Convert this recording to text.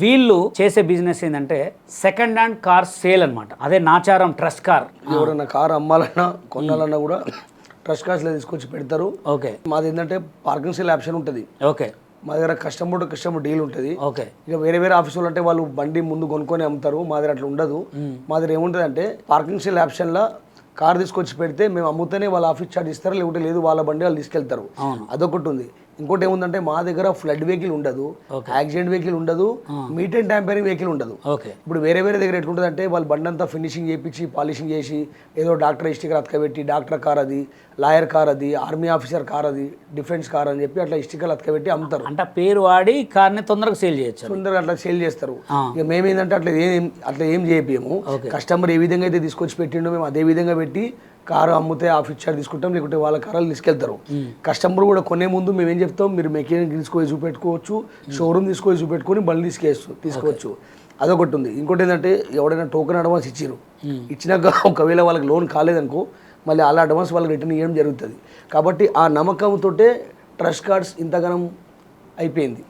వీళ్ళు చేసే బిజినెస్ ఏంటంటే సెకండ్ హ్యాండ్ కార్ సేల్ అన్నమాట. అదే నాచారం ట్రస్ట్ కార్. ఎవరైనా కారు అమ్మాలన్నా కొనాలన్నా కూడా ట్రస్ట్ కార్స్లో తీసుకొచ్చి పెడతారు. ఓకే, మాది ఏంటంటే పార్కింగ్ సేల్ ఆప్షన్ ఉంటుంది. ఓకే, మా దగ్గర కస్టమర్ డీల్ ఉంటుంది. ఓకే. ఇక వేరే వేరే ఆఫీసులు అంటే వాళ్ళు బండి ముందు కొనుక్కొని అమ్ముతారు. మా దగ్గర అట్లా ఉండదు. మా దగ్గర ఏముంటుంది అంటే పార్కింగ్ సేల్ ఆప్షన్లో కార్ తీసుకొచ్చి పెడితే మేము అమ్ముతూనే వాళ్ళ ఆఫీస్ చార్జ్ ఇస్తారు, లేకుంటే లేదు వాళ్ళ బండి వాళ్ళు తీసుకెళ్తారు. అదొకటి ఉంది. ఇంకోటి ఏముందంటే మా దగ్గర ఫ్లడ్ వెహికల్ ఉండదు, యాక్సిడెంట్ వెహికల్ ఉండదు, మీట్ అండ్ ట్యాంపరింగ్ వెహికల్ ఉండదు. ఇప్పుడు వేరే వేరే దగ్గర ఎట్లుంటుంది అంటే వాళ్ళు బండి అంతా ఫినిషింగ్ చేయించి పాలిషింగ్ చేసి ఏదో డాక్టర్ స్టిక్కర్ అతకబెట్టి డాక్టర్ కార్ అది, లాయర్ కార్ అది, ఆర్మీ ఆఫీసర్ కార్ అది, డిఫెన్స్ కార్ అని చెప్పి అట్లా స్టిక్కర్లు అతకబెట్టి అమ్ముతారు. అంటే పేరు వాడి కార్ని తొందరగా సేల్ చేయొచ్చు, తొందరగా అట్లా సేల్ చేస్తారు. ఇక మేమేంటంటే అట్లా ఏం చేయము. కస్టమర్ ఏ విధంగా అయితే తీసుకొచ్చి పెట్టిండో మేము అదే విధంగా పెట్టి కారు అమ్మితే ఆఫీస్ చార్జ్ తీసుకుంటాం, లేకుంటే వాళ్ళ కారాలు తీసుకెళ్తారు. కస్టమర్ కూడా కొనే ముందు మేము ఏం చెప్తాం, మీరు మెకానిక్ తీసుకొని చూపెట్టుకోవచ్చు, షోరూమ్ తీసుకొని చూపెట్టుకొని బండి తీసుకోవచ్చు. అదొకటి ఉంది. ఇంకోటి ఏంటంటే ఎవడైనా టోకెన్ అడ్వాన్స్ ఇచ్చినాక ఒకవేళ వాళ్ళకి లోన్ కాలేదనుకో మళ్ళీ అలా అడ్వాన్స్ వాళ్ళకి రిటర్న్ ఇవ్వడం జరుగుతుంది. కాబట్టి ఆ నమ్మకంతో ట్రస్ట్ కార్డ్స్ ఇంతగానం అయిపోయింది.